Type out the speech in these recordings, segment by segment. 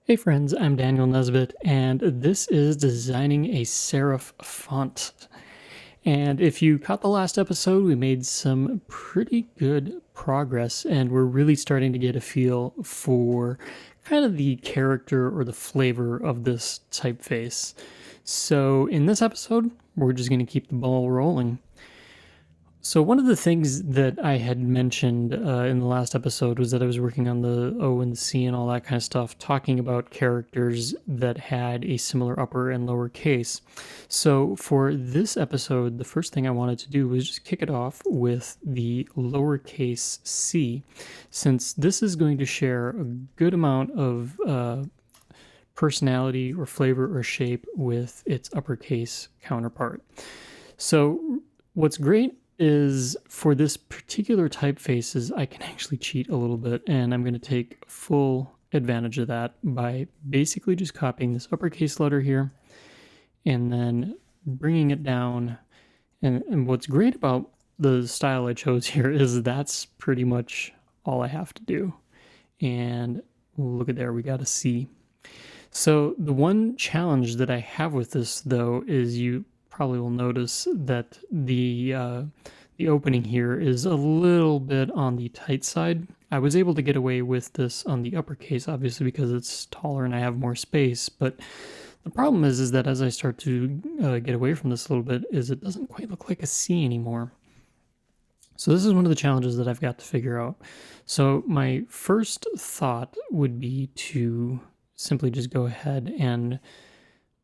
Hey friends, I'm Daniel Nesbitt, and this is designing a serif font. And if you caught the last episode, we made some pretty good progress, and we're really starting to get a feel for kind of the character or the flavor of this typeface. So in this episode, we're just going to keep the ball rolling. So one of the things that I had mentioned in the last episode was that I was working on the O and the C and all that kind of stuff, talking about characters that had a similar upper and lower case. So for this episode, the first thing I wanted to do was just kick it off with the lowercase c, since this is going to share a good amount of personality or flavor or shape with its uppercase counterpart. So what's great is for this particular typefaces, I can actually cheat a little bit, and I'm going to take full advantage of that by basically just copying this uppercase letter here and then bringing it down. And what's great about the style I chose here is that's pretty much all I have to do. And look at there, we got a C. So the one challenge that I have with this, though, is you probably will notice that the opening here is a little bit on the tight side. I was able to get away with this on the uppercase, obviously, because it's taller and I have more space. But the problem is that as I start to get away from this a little bit, is it doesn't quite look like a C anymore. So this is one of the challenges that I've got to figure out. So my first thought would be to simply just go ahead and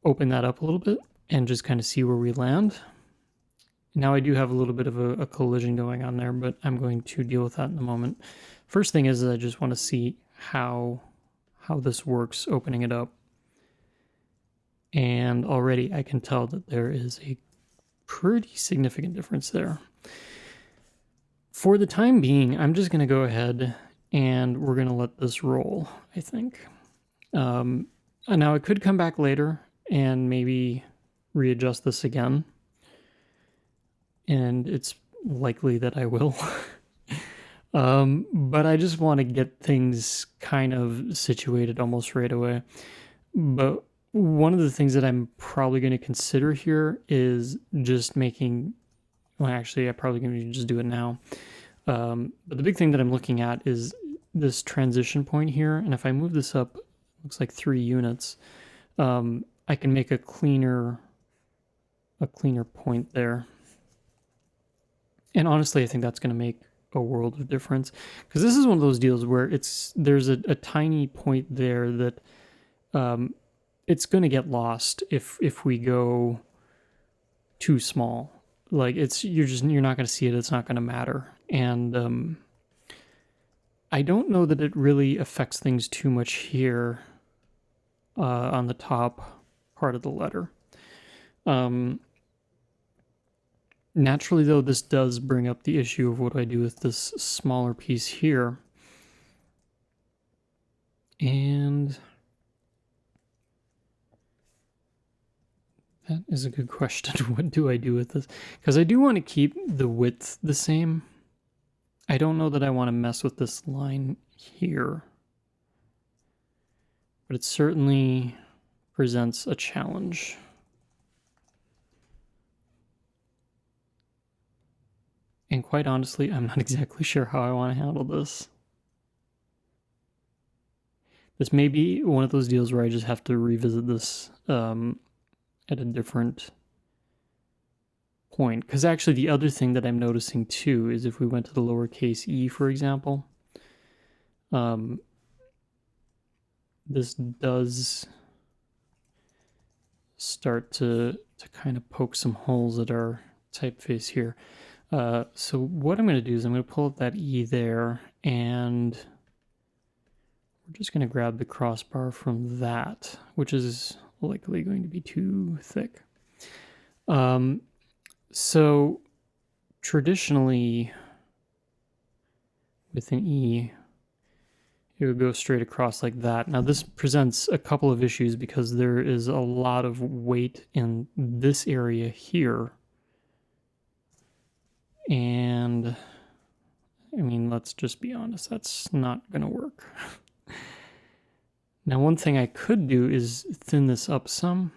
open that up a little bit and just kind of see where we land. Now I do have a little bit of a collision going on there, but I'm going to deal with that in a moment. First thing is I just want to see how this works opening it up. And already I can tell that there is a pretty significant difference there. For the time being, I'm just going to go ahead and we're going to let this roll, I think. Now I could come back later and maybe readjust this again. And it's likely that I will. But I just want to get things kind of situated almost right away. But one of the things that I'm probably going to consider here is just making, well, actually, I'm probably going to just do it now. But the big thing that I'm looking at is this transition point here. And if I move this up, looks like 3 units, I can make a cleaner point there. And honestly, I think that's going to make a world of difference, because this is one of those deals where there's a tiny point there that it's going to get lost if we go too small. Like you're not going to see it. It's not going to matter. And I don't know that it really affects things too much here on the top part of the letter. Naturally, though, this does bring up the issue of what do I do with this smaller piece here. And that is a good question. What do I do with this? Because I do want to keep the width the same. I don't know that I want to mess with this line here. But it certainly presents a challenge. And quite honestly, I'm not exactly sure how I want to handle this. This may be one of those deals where I just have to revisit this at a different point. Because actually the other thing that I'm noticing too is if we went to the lowercase e, for example, this does start to kind of poke some holes at our typeface here. So what I'm going to do is I'm going to pull up that E there, and we're just going to grab the crossbar from that, which is likely going to be too thick. So traditionally with an E, it would go straight across like that. Now this presents a couple of issues because there is a lot of weight in this area here. And I mean, let's just be honest, that's not going to work. Now, one thing I could do is thin this up some,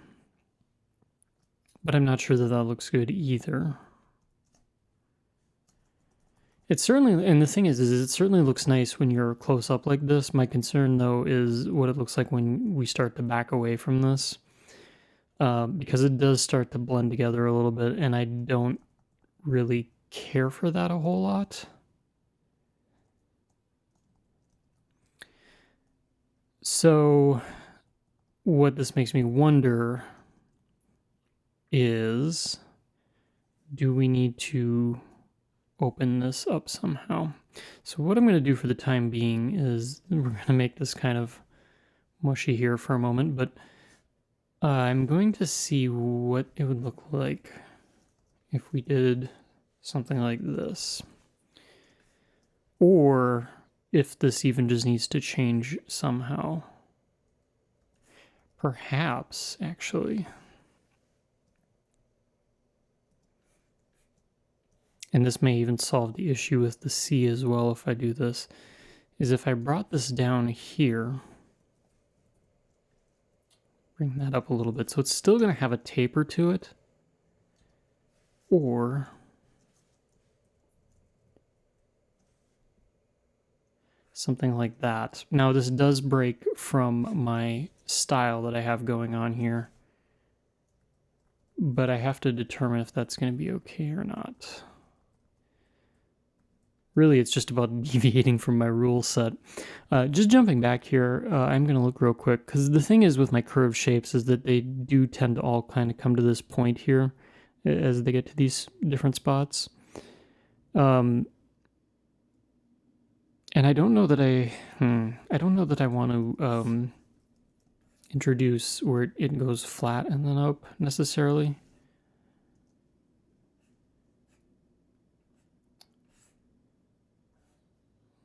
but I'm not sure that that looks good either. It certainly, and the thing is it certainly looks nice when you're close up like this. My concern though is what it looks like when we start to back away from this, because it does start to blend together a little bit, and I don't really care for that a whole lot. So what this makes me wonder is, do we need to open this up somehow? So what I'm going to do for the time being is we're going to make this kind of mushy here for a moment, but I'm going to see what it would look like if we did something like this. Or if this even just needs to change somehow. Perhaps, actually. And this may even solve the issue with the C as well if I do this, is if I brought this down here, bring that up a little bit, so it's still going to have a taper to it, or something like that. Now this does break from my style that I have going on here, but I have to determine if that's going to be okay or not. Really, it's just about deviating from my rule set. Just jumping back here, I'm going to look real quick, because the thing is with my curved shapes is that they do tend to all kind of come to this point here as they get to these different spots. And I don't know that I don't know that I want to introduce where it goes flat and then up necessarily.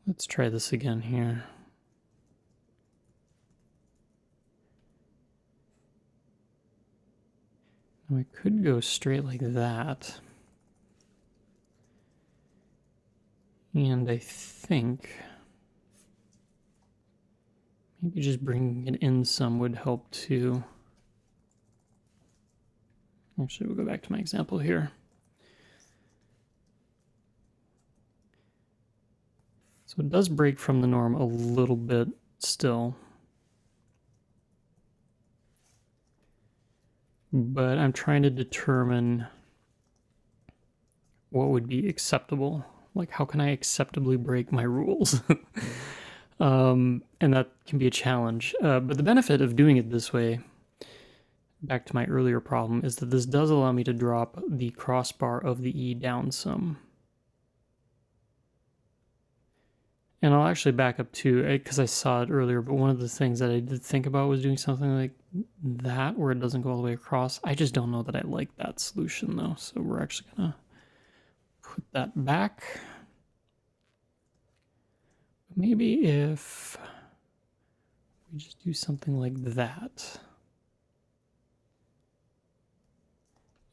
Let's try this again here. Now I could go straight like that. And I think maybe just bringing it in some would help too. Actually, we'll go back to my example here. So it does break from the norm a little bit still. But I'm trying to determine what would be acceptable. Like, how can I acceptably break my rules? And that can be a challenge. But the benefit of doing it this way, back to my earlier problem, is that this does allow me to drop the crossbar of the E down some. And I'll actually back up too, because I saw it earlier, but one of the things that I did think about was doing something like that, where it doesn't go all the way across. I just don't know that I like that solution though, so we're actually gonna put that back. Maybe if we just do something like that,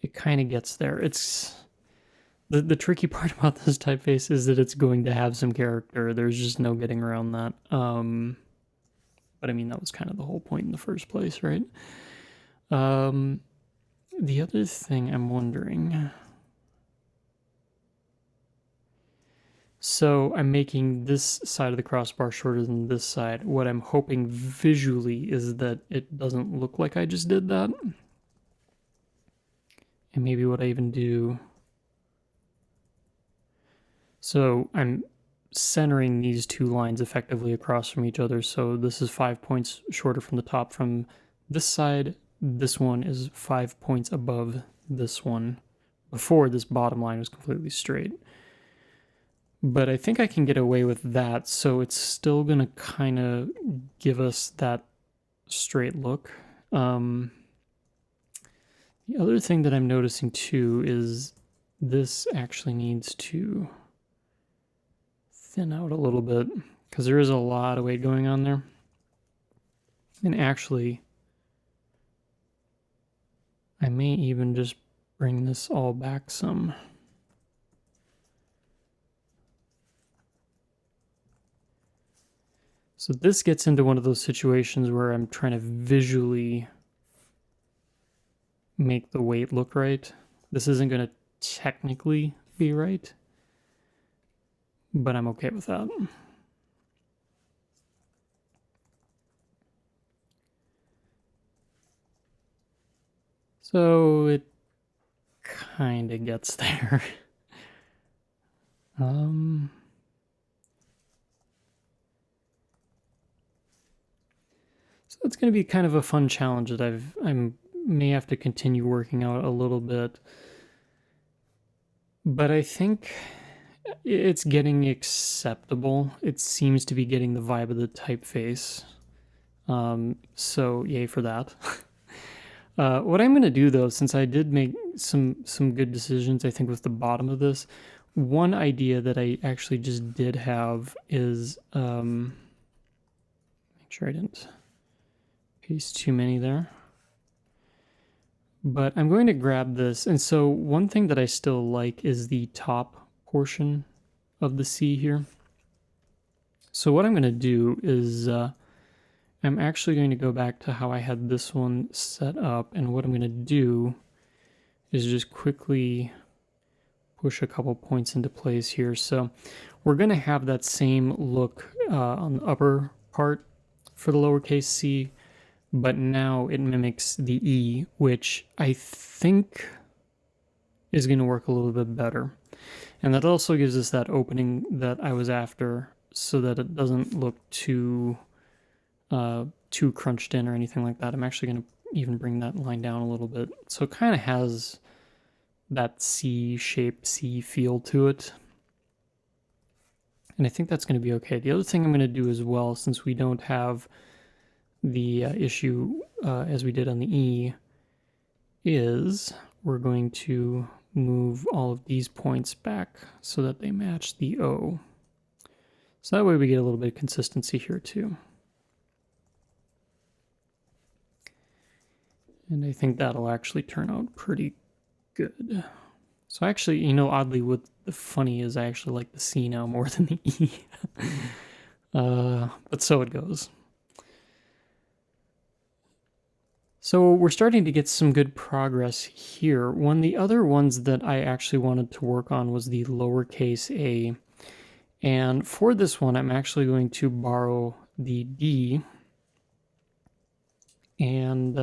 it kind of gets there. It's the tricky part about this typeface is that it's going to have some character. There's just no getting around that. But I mean, that was kind of the whole point in the first place, right? The other thing I'm wondering, so I'm making this side of the crossbar shorter than this side. What I'm hoping visually is that it doesn't look like I just did that. And maybe what I even do, so I'm centering these two lines effectively across from each other. So this is 5 points shorter from the top from this side. This one is 5 points above this one before this bottom line was completely straight. But I think I can get away with that. So it's still going to kind of give us that straight look. The other thing that I'm noticing too is this actually needs to thin out a little bit because there is a lot of weight going on there. And actually, I may even just bring this all back some. So this gets into one of those situations where I'm trying to visually make the weight look right. This isn't going to technically be right, but I'm okay with that. So it kind of gets there. So it's going to be kind of a fun challenge that I may have to continue working out a little bit. But I think it's getting acceptable. It seems to be getting the vibe of the typeface. So yay for that. What I'm going to do though, since I did make some good decisions, I think with the bottom of this, one idea that I actually just did have is make sure I didn't paste too many there. But I'm going to grab this, and so one thing that I still like is the top portion of the C here. So what I'm going to do is I'm actually going to go back to how I had this one set up, and what I'm going to do is just quickly push a couple points into place here. So we're going to have that same look on the upper part for the lowercase c, but now it mimics the E, which I think is going to work a little bit better. And that also gives us that opening that I was after, so that it doesn't look too crunched in or anything like that. I'm actually going to even bring that line down a little bit. So it kind of has that C-shaped C feel to it. And I think that's going to be okay. The other thing I'm going to do as well, since we don't have the issue as we did on the E, is we're going to move all of these points back so that they match the O. So that way we get a little bit of consistency here too. And I think that'll actually turn out pretty good. So actually, you know, oddly, what the funny is, I actually like the C now more than the E. But so it goes. So we're starting to get some good progress here. One of the other ones that I actually wanted to work on was the lowercase a. And for this one, I'm actually going to borrow the D. And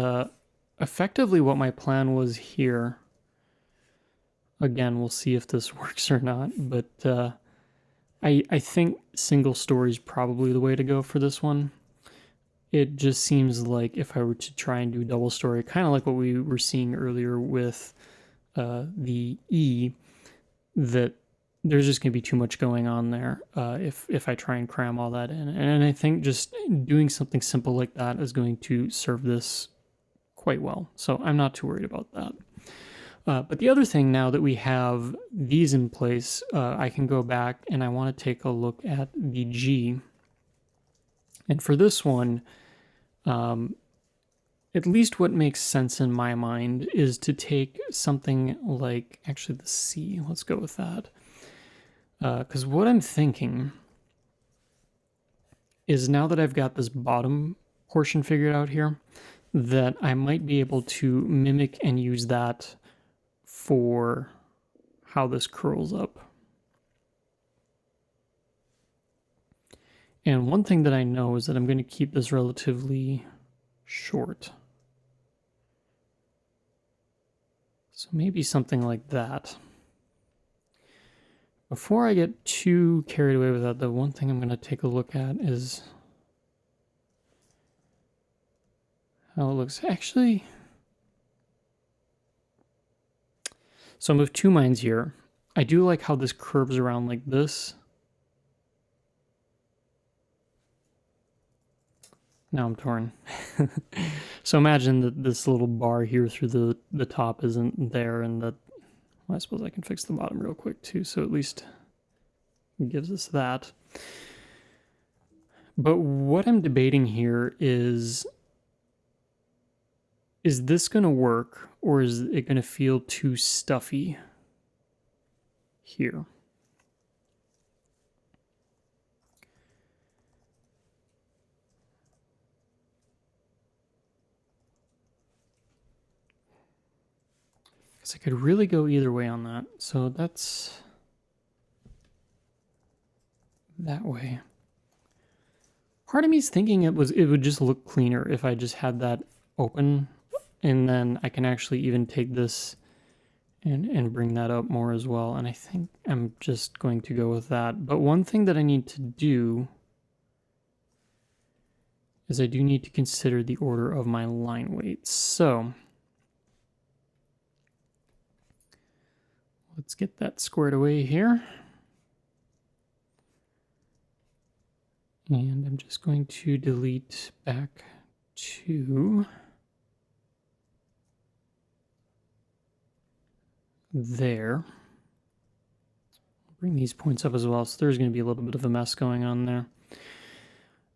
effectively what my plan was here, again, we'll see if this works or not, but I think single story is probably the way to go for this one. It just seems like if I were to try and do double story, kind of like what we were seeing earlier with the E, that there's just going to be too much going on there if I try and cram all that in. And I think just doing something simple like that is going to serve this quite well. So I'm not too worried about that. But the other thing, now that we have these in place, I can go back and I want to take a look at the G. And for this one, at least what makes sense in my mind is to take something like, actually the C, let's go with that. Because what I'm thinking is, now that I've got this bottom portion figured out here, that I might be able to mimic and use that for how this curls up. And one thing that I know is that I'm going to keep this relatively short. So maybe something like that. Before I get too carried away with that, the one thing I'm going to take a look at is how it looks. Actually, so I'm of two minds here. I do like how this curves around like this. Now I'm torn. So imagine that this little bar here through the top isn't there, and that, well, I suppose I can fix the bottom real quick too, so at least it gives us that. But what I'm debating here is this going to work, or is it going to feel too stuffy here? Because I could really go either way on that. So that's that way. Part of me is thinking it would just look cleaner if I just had that open, and then I can actually even take this and bring that up more as well. And I think I'm just going to go with that. But one thing that I need to do is I do need to consider the order of my line weights. So let's get that squared away here. And I'm just going to delete back to there. Bring these points up as well, so there's going to be a little bit of a mess going on there.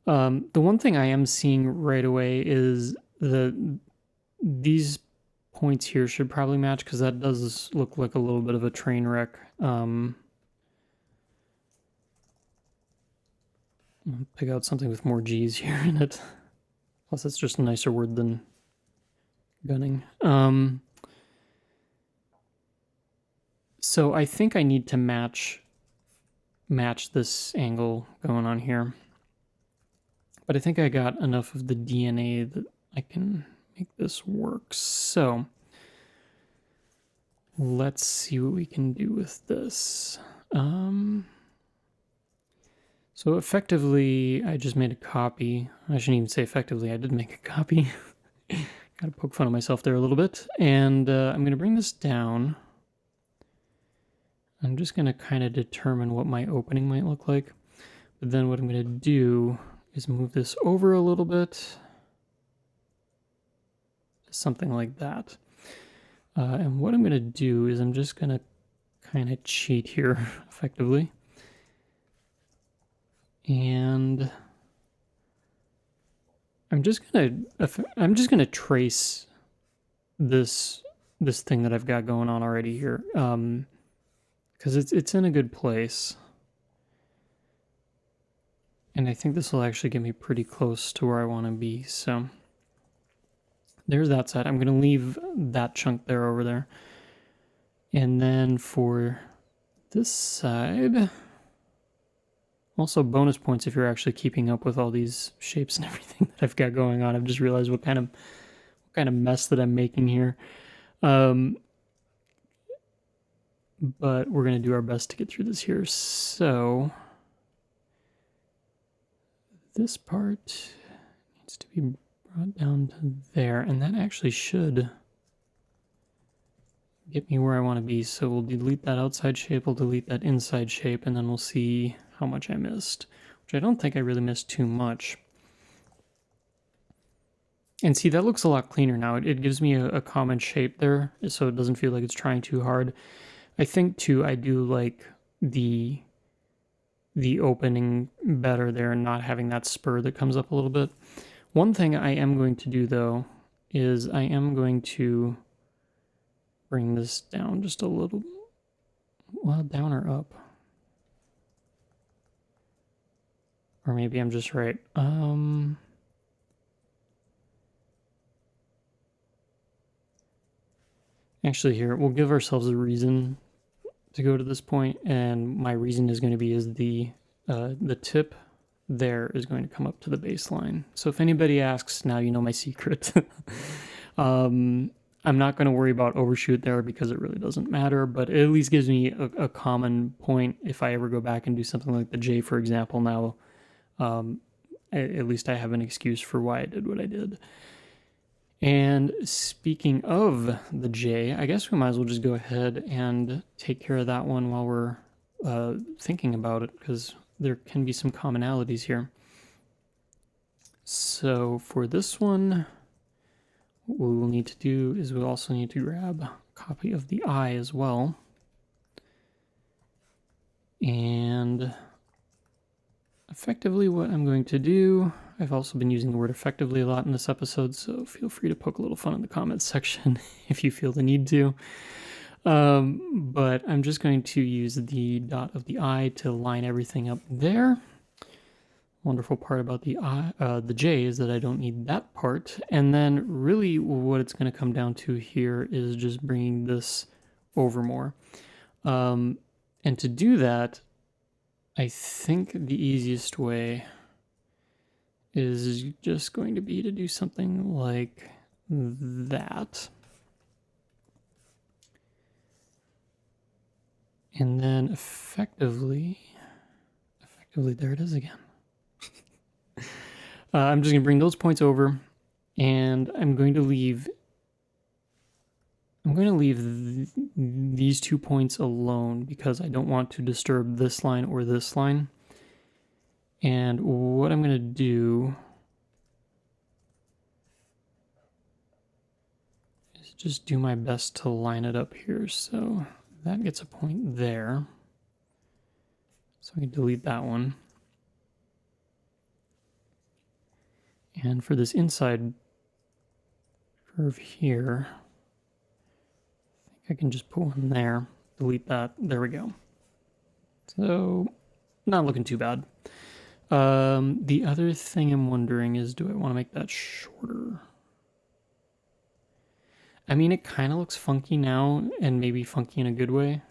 The one thing I am seeing right away is these points here should probably match, because that does look like a little bit of a train wreck. I'll pick out something with more G's here in it. Plus, it's just a nicer word than gunning. So I think I need to match this angle going on here. But I think I got enough of the DNA that I can make this work. So let's see what we can do with this. So effectively, I just made a copy. I shouldn't even say effectively, I did make a copy. Gotta poke fun of myself there a little bit. And I'm gonna bring this down. I'm just gonna kind of determine what my opening might look like. But then what I'm gonna do is move this over a little bit. Something like that. And what I'm gonna do is I'm just gonna kind of cheat here, effectively. And I'm just gonna trace this thing that I've got going on already here, because it's in a good place, and I think this will actually get me pretty close to where I want to be. So there's that side. I'm gonna leave that chunk there over there, and then for this side. Also, bonus points if you're actually keeping up with all these shapes and everything that I've got going on. I've just realized what kind of mess that I'm making here. But we're going to do our best to get through this here. So this part needs to be brought down to there, and that actually should get me where I want to be. So we'll delete that outside shape, we'll delete that inside shape, and then we'll see how much I missed, which I don't think I really missed too much. And see, that looks a lot cleaner now. It gives me a common shape there, so it doesn't feel like it's trying too hard. I think too, I do like the opening better there and not having that spur that comes up a little bit. One thing I am going to do though is I am going to bring this down just a little, well, down or up. Or maybe I'm just right. Actually here, we'll give ourselves a reason to go to this point, and my reason is going to be is the tip there is going to come up to the baseline. So if anybody asks, now you know my secret. I'm not going to worry about overshoot there because it really doesn't matter, but it at least gives me a common point if I ever go back and do something like the J, for example. Now, at least I have an excuse for why I did what I did. And speaking of the J, I guess we might as well just go ahead and take care of that one while we're thinking about it, because there can be some commonalities here. So for this one, what we will need to do is we also need to grab a copy of the I as well. And effectively what I'm going to do, I've also been using the word effectively a lot in this episode, so feel free to poke a little fun in the comments section if you feel the need to. But I'm just going to use the dot of the I to line everything up there. wonderful part about the J is that I don't need that part. And then really what it's going to come down to here is just bringing this over more. And to do that, I think the easiest way is just going to be to do something like that. And then effectively, there it is again. I'm just going to bring those points over, and I'm going to leave these 2 points alone because I don't want to disturb this line or this line. And what I'm going to do is just do my best to line it up here. So that gets a point there. So I can delete that one. And for this inside curve here, I think I can just put one there, delete that, there we go. So, not looking too bad. The other thing I'm wondering is, do I want to make that shorter? I mean, it kind of looks funky now, and maybe funky in a good way.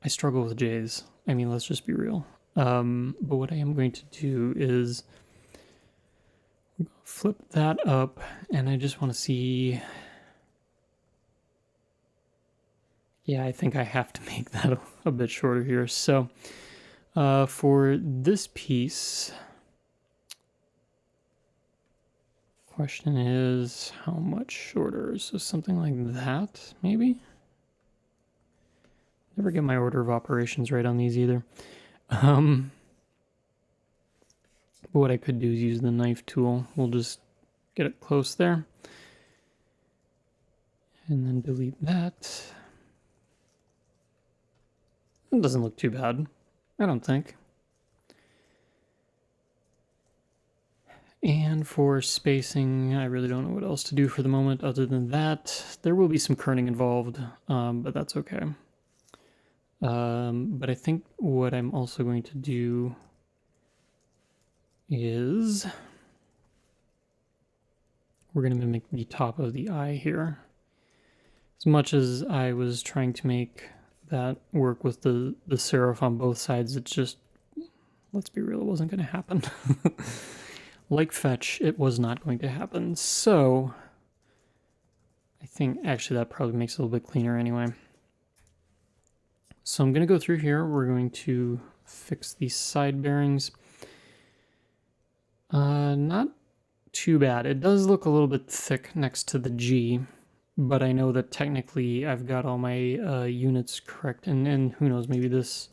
I struggle with J's. I mean, let's just be real. But what I am going to do is flip that up, and I just want to see. Yeah, I think I have to make that a bit shorter here. So for this piece, question is how much shorter? So something like that, maybe? Never get my order of operations right on these either. But what I could do is use the knife tool. We'll just get it close there. And then delete that. It doesn't look too bad, I don't think. And for spacing, I really don't know what else to do for the moment other than that. There will be some kerning involved, but that's okay. But I think what I'm also going to do is we're going to mimic the top of the eye here. As much as I was trying to make that work with the serif on both sides, it's just, let's be real, it wasn't going to happen. Like fetch, it was not going to happen. So I think actually that probably makes it a little bit cleaner anyway. So I'm going to go through here. We're going to fix these side bearings. Not too bad. It does look a little bit thick next to the G, but I know that technically I've got all my units correct. And who knows, maybe this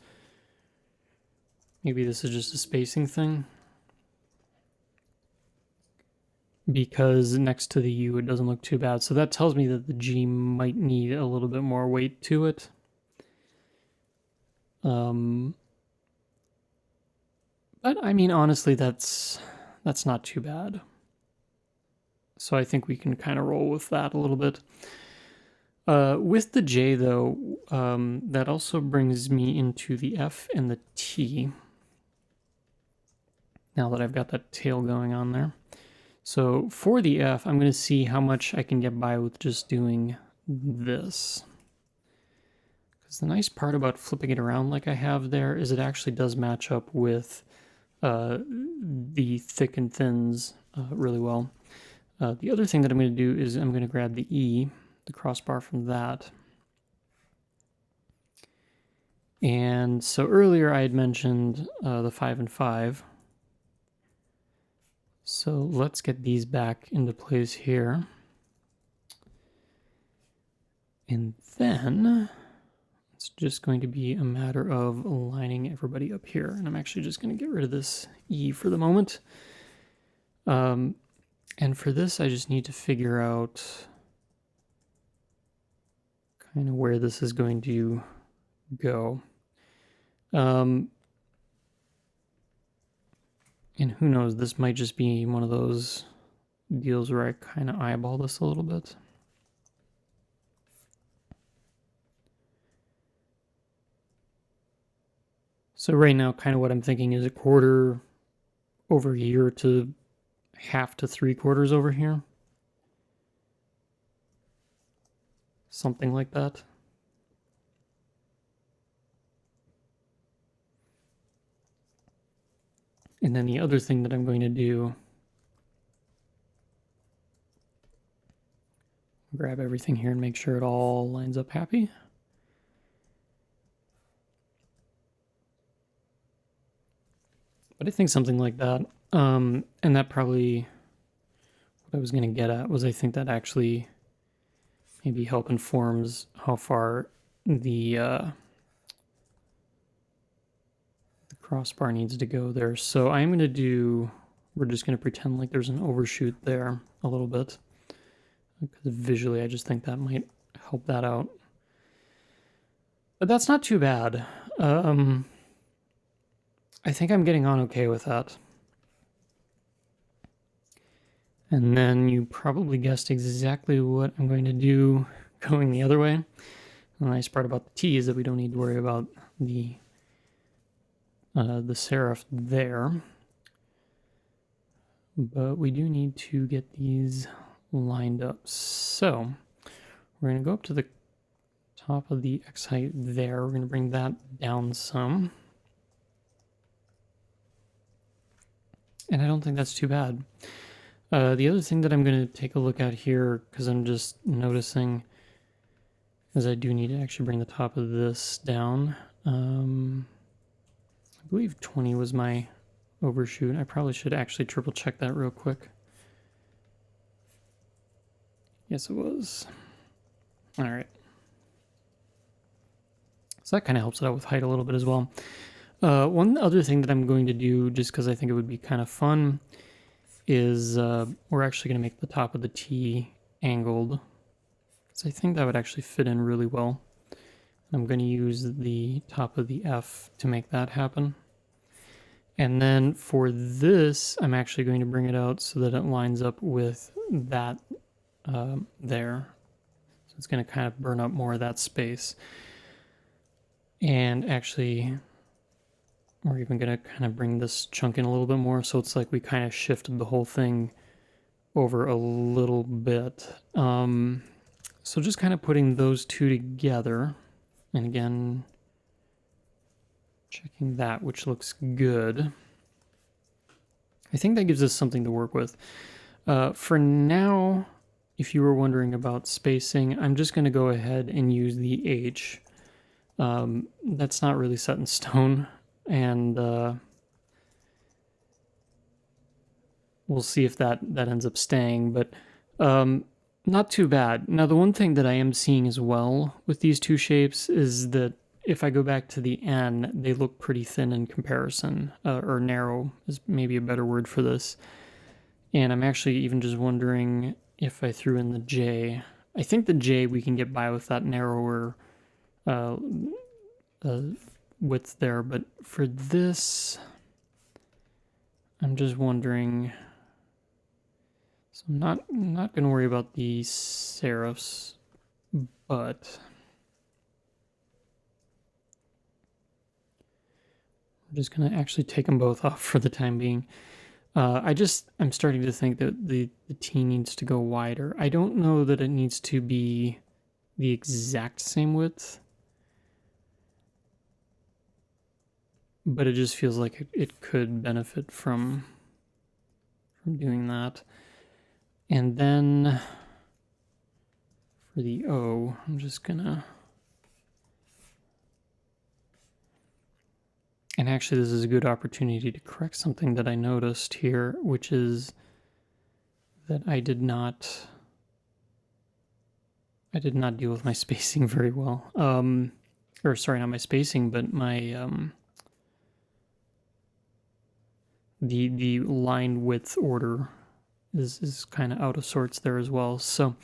is just a spacing thing. Because next to the U it doesn't look too bad. So that tells me that the G might need a little bit more weight to it. But I mean, honestly, that's not too bad. So I think we can kind of roll with that a little bit. With the J though, that also brings me into the F and the T. Now that I've got that tail going on there. So for the F, I'm going to see how much I can get by with just doing this. Because the nice part about flipping it around like I have there is it actually does match up with the thick and thins really well. The other thing that I'm going to do is I'm going to grab the E, the crossbar from that. And so earlier I had mentioned the 5 and 5. So let's get these back into place here. And then it's just going to be a matter of lining everybody up here. And I'm actually just going to get rid of this E for the moment. And for this, I just need to figure out kind of where this is going to go. And who knows, this might just be one of those deals where I kind of eyeball this a little bit. So right now, kind of what I'm thinking is a quarter over here to half to 3/4 over here. Something like that. And then the other thing that I'm going to do, grab everything here and make sure it all lines up happy. But I think something like that. And that probably, what I was going to get at was I think that actually maybe help informs how far the crossbar needs to go there. So I'm going to do, we're just going to pretend like there's an overshoot there a little bit. Because visually I just think that might help that out. But that's not too bad. I think I'm getting on okay with that. And then you probably guessed exactly what I'm going to do going the other way. The nice part about the T is that we don't need to worry about the serif there. But we do need to get these lined up. So we're going to go up to the top of the X height there. We're going to bring that down some. And I don't think that's too bad. The other thing that I'm going to take a look at here, because I'm just noticing, is I do need to actually bring the top of this down. I believe 20 was my overshoot. I probably should actually triple check that real quick. Yes, it was. All right. So that kind of helps it out with height a little bit as well. One other thing that I'm going to do, just because I think it would be kind of fun, is we're actually going to make the top of the T angled. So I think that would actually fit in really well. I'm going to use the top of the F to make that happen. And then for this, I'm actually going to bring it out so that it lines up with that there. So it's going to kind of burn up more of that space. And actually, we're even going to kind of bring this chunk in a little bit more, so it's like we kind of shifted the whole thing over a little bit. So just kind of putting those two together, and again, checking that, which looks good. I think that gives us something to work with. For now, if you were wondering about spacing, I'm just going to go ahead and use the H. That's not really set in stone, and we'll see if that ends up staying, but not too bad. Now, the one thing that I am seeing as well with these two shapes is that if I go back to the N, they look pretty thin in comparison, or narrow is maybe a better word for this. And I'm actually even just wondering if I threw in the J. I think the J we can get by with that narrower width there, but for this, I'm just wondering. So I'm not going to worry about the serifs, but I'm just going to actually take them both off for the time being. I'm starting to think that the T needs to go wider. I don't know that it needs to be the exact same width, but it just feels like it could benefit from doing that. And then for the O, I'm just gonna, and actually this is a good opportunity to correct something that I noticed here, which is that I did not deal with my spacing very well. Or sorry, not my spacing, but my the line width order is kind of out of sorts there as well. So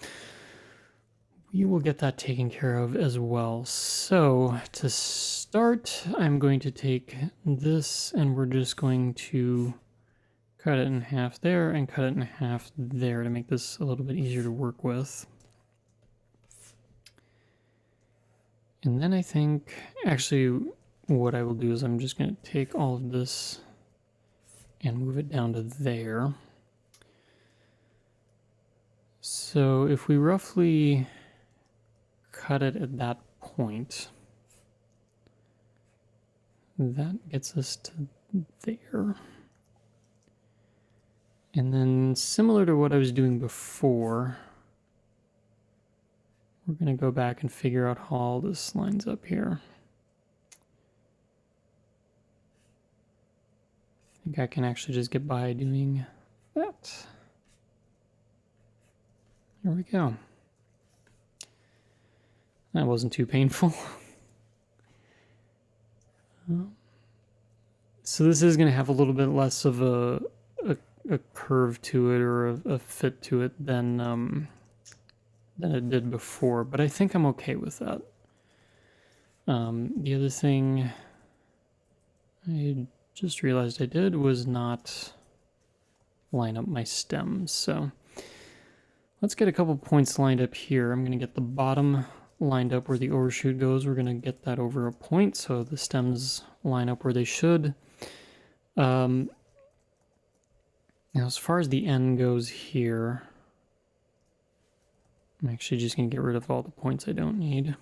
we will get that taken care of as well. So to start, I'm going to take this and we're just going to cut it in half there and cut it in half there to make this a little bit easier to work with. And then I think, actually, what I will do is I'm just going to take all of this and move it down to there. So if we roughly cut it at that point, that gets us to there. And then similar to what I was doing before, we're going to go back and figure out how all this lines up here. I think I can actually just get by doing that. There we go. That wasn't too painful. So this is going to have a little bit less of a curve to it, or a fit to it than it did before, but I think I'm okay with that. The other thing I just realized I did was not line up my stems, so let's get a couple points lined up here. I'm going to get the bottom lined up where the overshoot goes. We're going to get that over a point so the stems line up where they should. Now as far as the end goes here, I'm actually just going to get rid of all the points I don't need.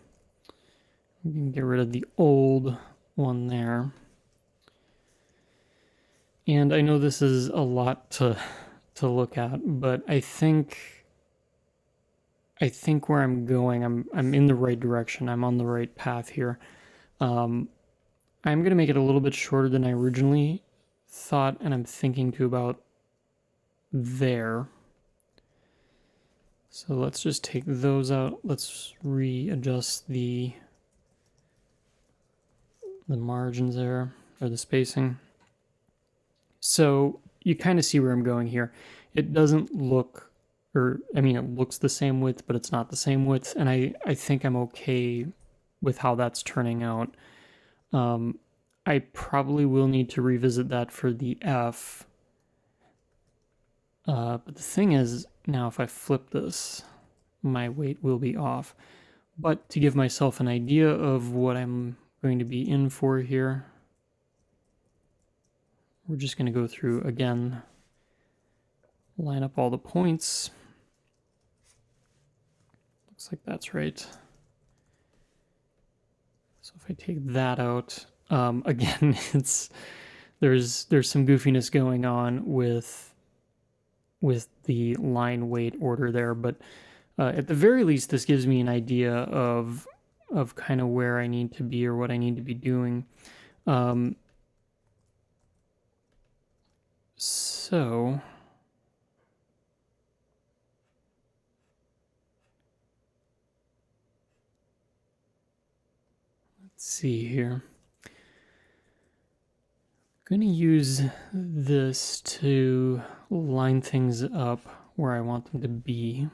We can get rid of the old one there. And I know this is a lot to look at, but I think where I'm going, I'm in the right direction. I'm on the right path here. I'm going to make it a little bit shorter than I originally thought, and I'm thinking to about there. So let's just take those out. Let's readjust the margins there, or the spacing. So you kind of see where I'm going here. It doesn't look, or I mean, it looks the same width, but it's not the same width, and I think I'm okay with how that's turning out. I probably will need to revisit that for the F. But the thing is, now if I flip this, my weight will be off. But to give myself an idea of what I'm going to be in for here, we're just going to go through again, line up all the points. Looks like that's right. So if I take that out, again, there's some goofiness going on with the line weight order there, but at the very least, this gives me an idea of kind of where I need to be or what I need to be doing. So let's see here. I'm going to use this to line things up where I want them to be.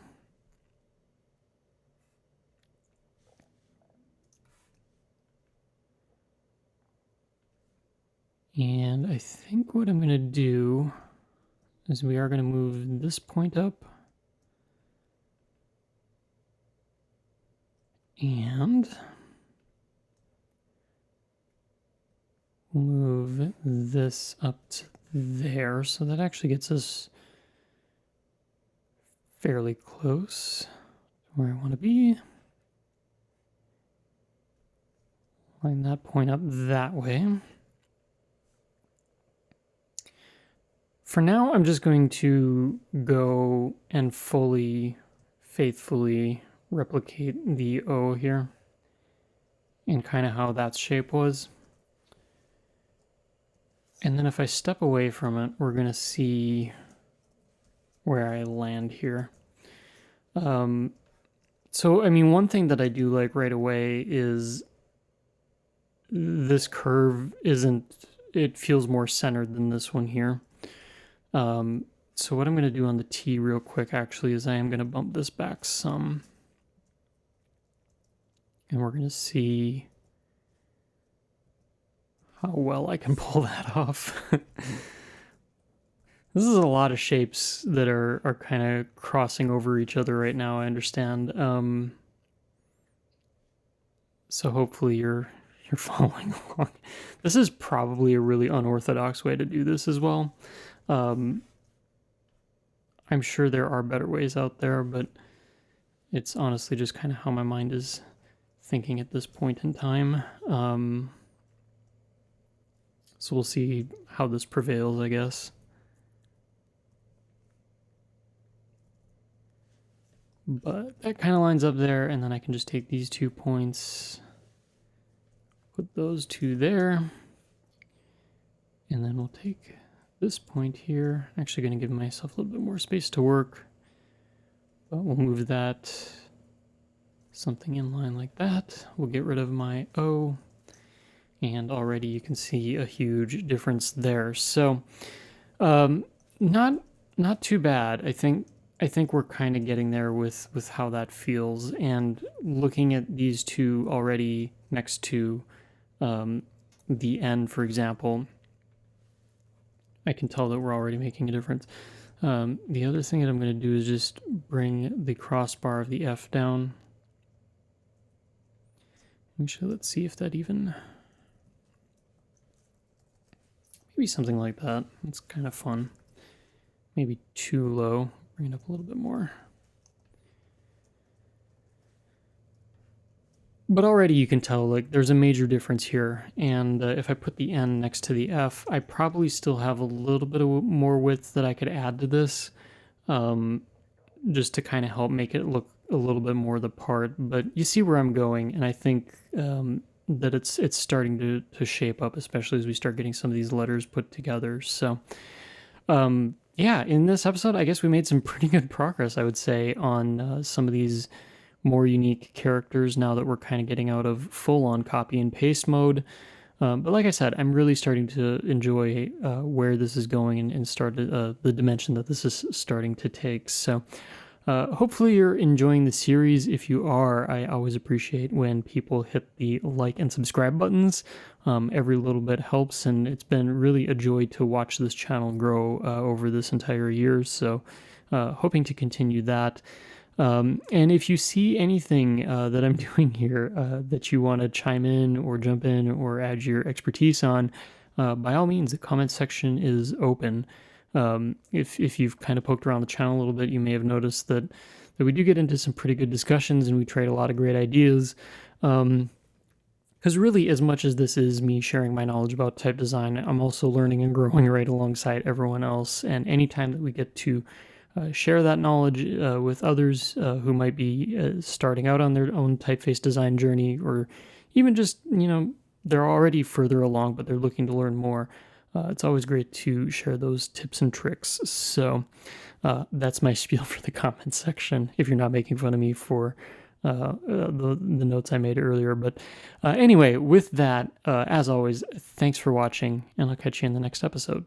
And I think what I'm going to do is we are going to move this point up. And move this up to there. So that actually gets us fairly close to where I want to be. Line that point up that way. For now, I'm just going to go and faithfully replicate the O here and kind of how that shape was. And then if I step away from it, we're going to see where I land here. So, I mean, one thing that I do like right away is this curve it feels more centered than this one here. So what I'm going to do on the T real quick actually is I am going to bump this back some. And we're going to see how well I can pull that off. This is a lot of shapes that are kind of crossing over each other right now, I understand. So hopefully you're you're following along. This is probably a really unorthodox way to do this as well. I'm sure there are better ways out there, but it's honestly just kind of how my mind is thinking at this point in time. So we'll see how this prevails, I guess. But that kind of lines up there, and then I can just take these 2 points, put those 2 there, and then we'll take this point here. I'm actually going to give myself a little bit more space to work, but we'll move that something in line like that. We'll get rid of my O, and already you can see a huge difference there. So not too bad. I think we're kind of getting there with how that feels, and looking at these 2 already next to the N, for example, I can tell that we're already making a difference. The other thing that I'm going to do is just bring the crossbar of the F down. Actually, let's see if that even... maybe something like that. It's kind of fun. Maybe too low. Bring it up a little bit more. But already you can tell, like, there's a major difference here. And if I put the N next to the F, I probably still have a little bit of more width that I could add to this, just to kind of help make it look a little bit more the part. But you see where I'm going, and I think that it's starting to shape up, especially as we start getting some of these letters put together. So yeah, in this episode, I guess we made some pretty good progress, I would say, on some of these more unique characters now that we're kind of getting out of full-on copy and paste mode. But like I said, I'm really starting to enjoy where this is going and start the dimension that this is starting to take. So hopefully you're enjoying the series. If you are, I always appreciate when people hit the like and subscribe buttons. Every little bit helps, and it's been really a joy to watch this channel grow over this entire year. So hoping to continue that. And if you see anything that I'm doing here that you want to chime in or jump in or add your expertise on, by all means, the comment section is open. If you've kind of poked around the channel a little bit, you may have noticed that we do get into some pretty good discussions and we trade a lot of great ideas. Because really, as much as this is me sharing my knowledge about type design, I'm also learning and growing right alongside everyone else. And anytime that we get to share that knowledge with others who might be starting out on their own typeface design journey, or even just, they're already further along, but they're looking to learn more. It's always great to share those tips and tricks. So that's my spiel for the comment section, if you're not making fun of me for the notes I made earlier. But anyway, with that, as always, thanks for watching, and I'll catch you in the next episode.